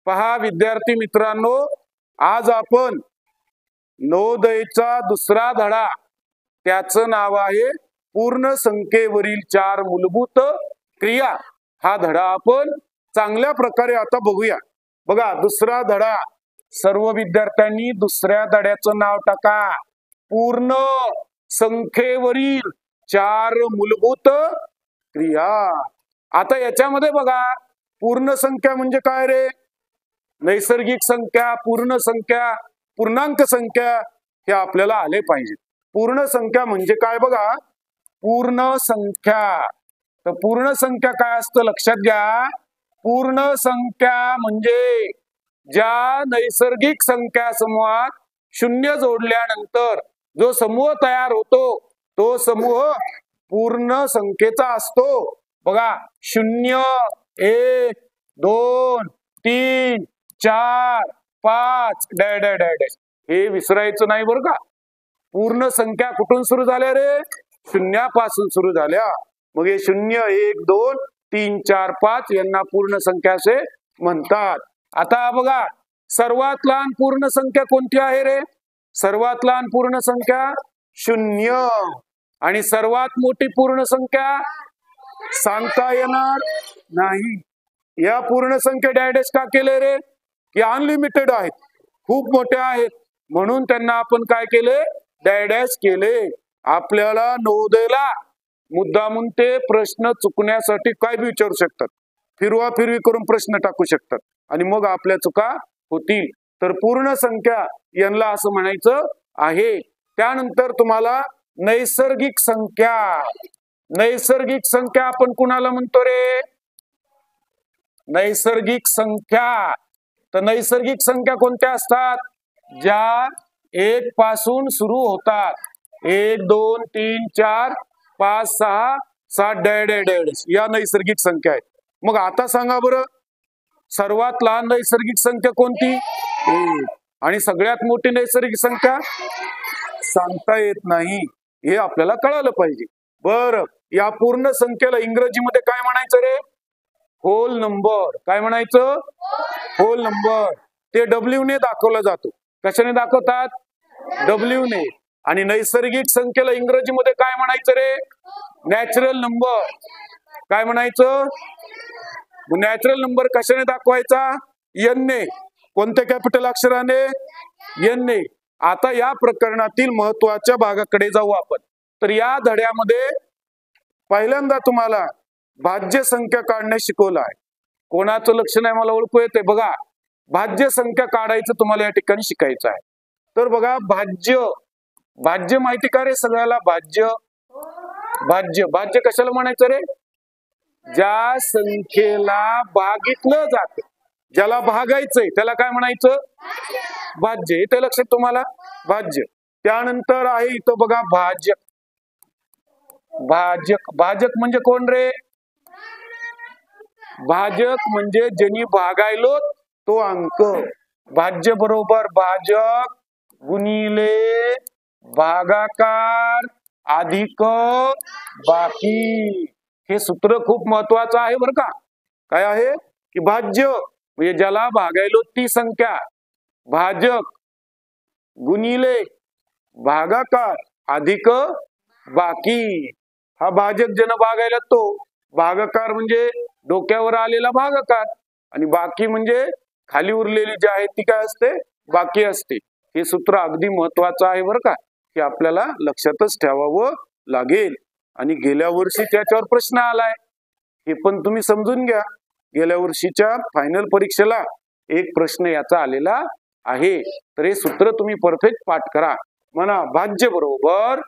पहा विद्यार्थी मित्रांनो, आज आपण नवोदयचा दुसरा धडा, त्याचं नाव आहे पूर्ण संख्येवरील 4 मूलभूत क्रिया. हा धडा आपण चांगल्या प्रकारे आता बघूया. बघा, दुसरा धडा. सर्व विद्यार्थ्यांनी दुसऱ्या धड्याचं नाव टाका, पूर्ण संख्येवरील 4 मूलभूत क्रिया. आता याच्यामध्ये बघा, पूर्ण संख्या म्हणजे काय रे? नैसर्गिक संख्या, पूर्ण संख्या, पूर्णांक संख्या हे आपल्याला आले पाहिजे. पूर्ण संख्या म्हणजे काय बघा, पूर्ण संख्या. तर पूर्ण संख्या काय असतं लक्षात घ्या. पूर्ण संख्या म्हणजे ज्या नैसर्गिक संख्या समूहात 0 जोडल्यानंतर जो समूह तयार होतो तो समूह पूर्ण संख्येचा असतो. बघा, 0, 1, 2, 3, 4, 5 डॅड डॅड डॅड, हे विसरायचं नाही बरं का. पूर्ण संख्या कुठून सुरू झाल्या रे? शून्यापासून सुरू झाल्या. मग हे 0, 1, 2, 3, 4, 5 यांना पूर्ण संख्या असे म्हणतात. आता बघा, सर्वात लहान पूर्ण संख्या कोणती आहे रे? सर्वात लहान पूर्ण संख्या 0. आणि सर्वात मोठी पूर्ण संख्या सांगता येणार नाही. या पूर्ण संख्या डॅडेस का केले रे? की अनलिमिटेड आहेत, खूप मोठ्या आहेत, म्हणून त्यांना आपण काय केले? डॅडेस केले. आपल्याला नवोदयला मुद्दामून ते प्रश्न चुकण्यासाठी काय बी विचारू शकतात, फिरवा फिरवी करून प्रश्न टाकू शकतात आणि मग आपल्या चुका होतील. तर पूर्ण संख्या यांना असं म्हणायचं आहे. त्यानंतर तुम्हाला नैसर्गिक संख्या. नैसर्गिक संख्या आपण कुणाला म्हणतो रे? नैसर्गिक संख्या. तर नैसर्गिक संख्या कोणत्या असतात? ज्या 1 पासून सुरू होतात. 1, 2, 3, 4, 5, 6, 7 डॅड डॅड या नैसर्गिक संख्या आहेत. मग आता सांगा बरं, सर्वात लहान नैसर्गिक संख्या कोणती? 1. आणि सगळ्यात मोठी नैसर्गिक संख्या सांगता येत नाही, हे आपल्याला कळालं पाहिजे. बरं, या पूर्ण संख्येला इंग्रजीमध्ये काय म्हणायचं रे? Hole number. काय म्हणायचं? Hole number. ते W ने दाखवला जातो. कशाने दाखवतात? W ने. आणि नैसर्गिक संख्येला इंग्रजीमध्ये काय म्हणायचं रे? Natural number. काय म्हणायचं? नॅचरल नंबर कशाने दाखवायचा? N ने. कोणत्या कॅपिटल अक्षराने? N ने. आता या प्रकरणातील महत्वाच्या भागाकडे जाऊ आपण. तर या धड्यामध्ये पहिल्यांदा तुम्हाला भाज्य संख्या काढणे शिकवलं आहे. कोणाचं लक्ष नाही मला ओळखू येते. बघा, भाज्य संख्या काढायचं तुम्हाला या ठिकाणी शिकायचं आहे. तर बघा, भाज्य. भाज्य माहिती का रे सगळ्याला? भाज्य. भाज्य. भाज्य कशाला म्हणायचं रे? ज्या संख्येला भागितलं जात, ज्याला भागायचंय त्याला काय म्हणायचं? भाज्य. इथे लक्षात तुम्हाला? भाज्य. त्यानंतर आहे इथं बघा भाजक. भाजक. भाजक म्हणजे कोण रे? भाजक म्हणजे ज्यांनी भागायलो तो अंक. भाज्य बरोबर भाजक गुणिले भागाकार अधिक बाकी. हे सूत्र खूप महत्वाचं आहे बरं का. काय आहे? की भाज्य म्हणजे ज्याला भागायलो ती संख्या, भाजक गुणिले भागाकार अधिक बाकी. हा भाजक ज्यानं भागायला तो, भागाकार म्हणजे डोक्यावर आलेला भागाकार, आणि बाकी म्हणजे खाली उरलेली जी आहे ती काय असते? बाकी असते. हे सूत्र अगदी महत्वाचं आहे बरं का, हे आपल्याला लक्षातच ठेवावं लागेल. आणि गेल्या वर्षी त्याच्यावर प्रश्न आलाय, हे पण तुम्ही समजून घ्या. गेल्या वर्षीच्या फायनल परीक्षेला एक प्रश्न याचा आलेला आहे. तर हे सूत्र तुम्ही परफेक्ट पाठ करा. म्हणा, भाज्य बरोबर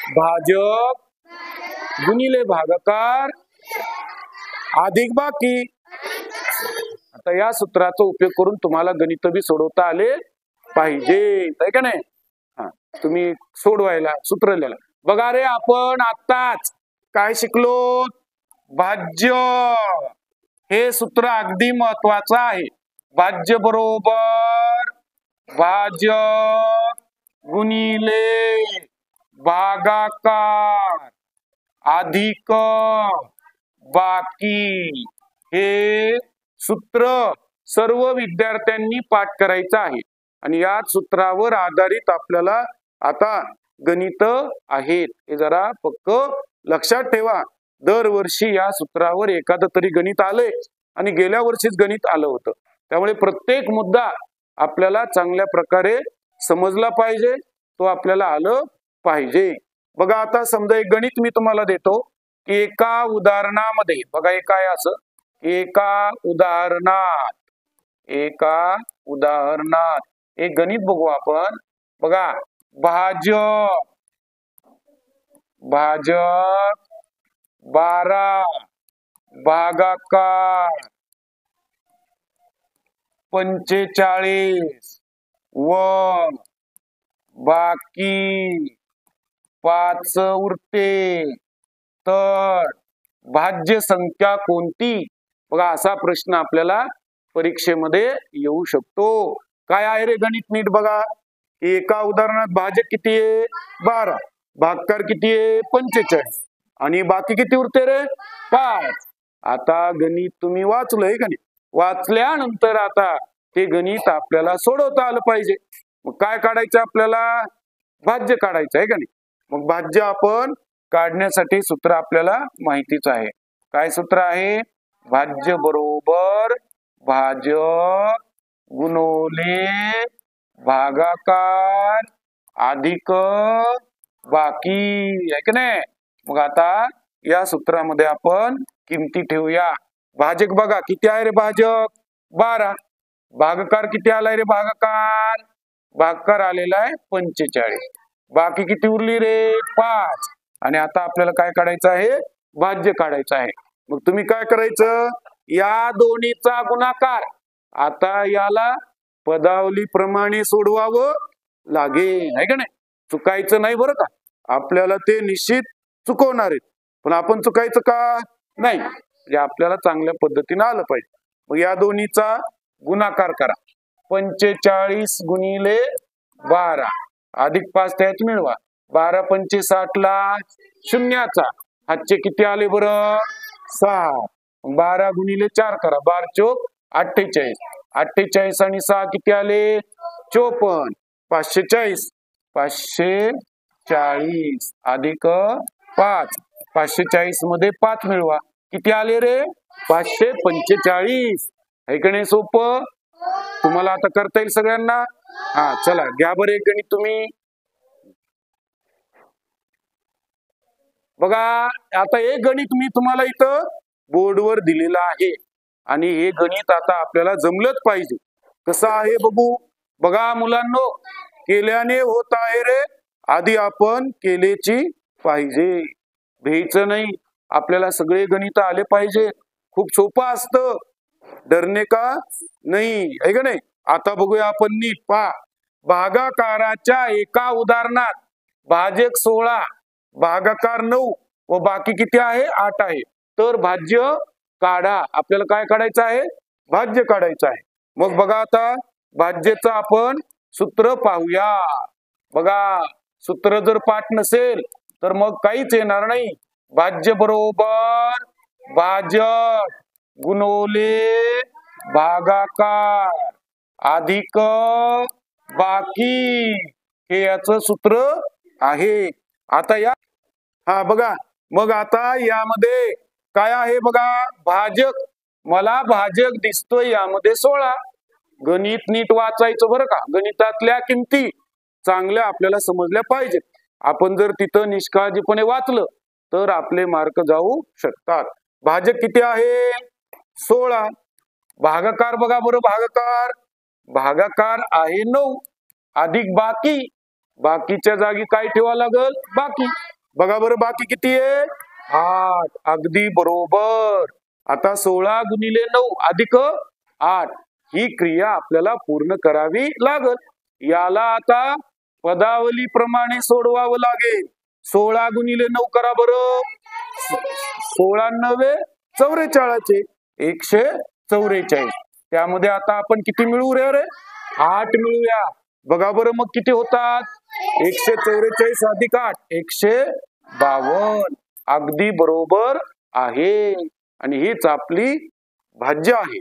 भाजक गुणिले भागाकार अधिक बाकी. आता या सूत्राचा उपयोग करून तुम्हाला गणित बी सोडवता आले पाहिजे, आहे का नाही? हा, तुम्ही सोडवायला सूत्र लिहिला. बघा रे, आपण आताच काय शिकलो? भाज्य. हे सूत्र अगदी महत्वाचं आहे. भाज्य बरोबर भाजक गुणिले भागाकार अधिक बाकी. हे सूत्र सर्व विद्यार्थ्यांनी पाठ करायचा आहे आणि या सूत्रावर आधारित आपल्याला आता गणित आहेत. हे जरा पक्क लक्षात ठेवा. दरवर्षी या सूत्रावर एखादं तरी गणित आलंय आणि गेल्या वर्षीच गणित आलं होतं. त्यामुळे प्रत्येक मुद्दा आपल्याला चांगल्या प्रकारे समजला पाहिजे, तो आपल्याला आलं पाहिजे. बघा आता समजा एक गणित मी तुम्हाला देतो की एका उदाहरणामध्ये बघा हे काय असं, एका उदाहरणात एक गणित बघू आपण. बघा भाजक 12 भागाकार 45 व बाकी 5 उरते तर भाज्य संख्या कोणती? बघा असा प्रश्न आपल्याला परीक्षेमध्ये येऊ शकतो. काय आहे रे गणित नीट बघा. एका उदाहरणात भाजक किती आहे 12, भागाकार किती आहे 45 आणि बाकी किती उरते रे 5. आता गणित तुम्ही वाचलंय का नाही? वाचल्यानंतर आता ते गणित आपल्याला सोडवता आलं पाहिजे. मग काय काढायचं आपल्याला? भाज्य काढायचं आहे का नाही? मग भाज्य आपण काढण्यासाठी सूत्र आपल्याला माहितीच आहे. काय सूत्र आहे? भाज्य बरोबर भाजक गुणोले भागाकार अधिक बाकी आहे की नाही? मग आता या सूत्रामध्ये आपण किमती ठेवूया. भाजक बघा किती आहे रे भाजक 12, भागाकार किती आलाय रे भागाकार आलेला आहे 45, बाकी किती उरली रे 5 आणि आता आपल्याला काय काढायचं आहे? भाज्य काढायचं आहे. मग तुम्ही काय करायचं? या दोन्हीचा गुणाकार आता याला पदावली प्रमाणे सोडवावं लागेल आहे का नाही? चुकायचं नाही बरं का. आपल्याला ते निश्चित चुकवणार आहेत पण आपण चुकायचं का नाही, म्हणजे आपल्याला चांगल्या पद्धतीने आलं पाहिजे. मग या दोन्हीचा गुणाकार करा. 45 गुणिले 12 अधिक 5 त्यात मिळवा. 12 पंचे 60 ला शून्याचा हातचे किती आले बरं 6. 12 गुणिले 4 करा. 12 चोक 48, 48 आणि 6 किती आले 54. 540 540 अधिक 5. 540 मध्ये 5 मिळवा. किती आले रे 545. ऐकणे सोपं. तुम्हाला आता करता येईल सगळ्यांना. हा चला घ्या बरं एक गणित तुम्ही. बघा आता एक गणित मी तुम्हाला इथं बोर्डवर दिलेलं आहे आणि हे गणित आता आपल्याला जमलंच पाहिजे. कसं आहे बघू. बघा मुलांनो, केल्याने होत आहे रे, आधी आपण केलेची पाहिजे. भ्यायचं नाही, आपल्याला सगळे गणित आले पाहिजे. खूप सोपं असतं, डरणे का नाही आहे का नाही. आता बघूया आपण नीट पहा. भागाकाराच्या एका उदाहरणात भाजक 16, भागाकार 9 व बाकी किती आहे 8 आहे. तर भाज्य काढा. आपल्याला काय काढायचं आहे? भाज्य काढायचं आहे. मग बघा आता भाज्यचं आपण सूत्र पाहूया. बघा सूत्र जर पाठ नसेल तर मग काहीच येणार नाही. भाज्य बरोबर भाजक गुणोले भागाकार अधिक बाकी हे याचं सूत्र आहे. आता या बघा मग आता यामध्ये काय आहे बघा. भाजक, मला भाजक दिसतोय यामध्ये 16. गणित नीट वाचायचं बरं का. गणितातल्या किमती चांगल्या आपल्याला समजल्या पाहिजेत. आपण जर तिथं निष्काळजीपणे वाचलं तर आपले मार्क जाऊ शकतात. भाजक किती आहे 16. भागाकार बघा बरं. भागाकार आहे 9 अधिक बाकी. बाकीच्या जागी काय ठेवा लागल? बाकी. बघा बरं बाकी किती आहे 8. अगदी बरोबर. आता 16 गुणिले 9 अधिक 8 ही क्रिया आपल्याला पूर्ण करावी लागल. याला आता पदावली प्रमाणे सोडवावं लागेल. 16 गुणिले 9 करा बरं. 16 9 44 144. त्यामध्ये आता आपण किती मिळवू रे 8 मिळूया. बघा बरं मग किती होतात 144 अधिक 8 152. अगदी बरोबर आहे आणि हीच आपली भाज्य आहे.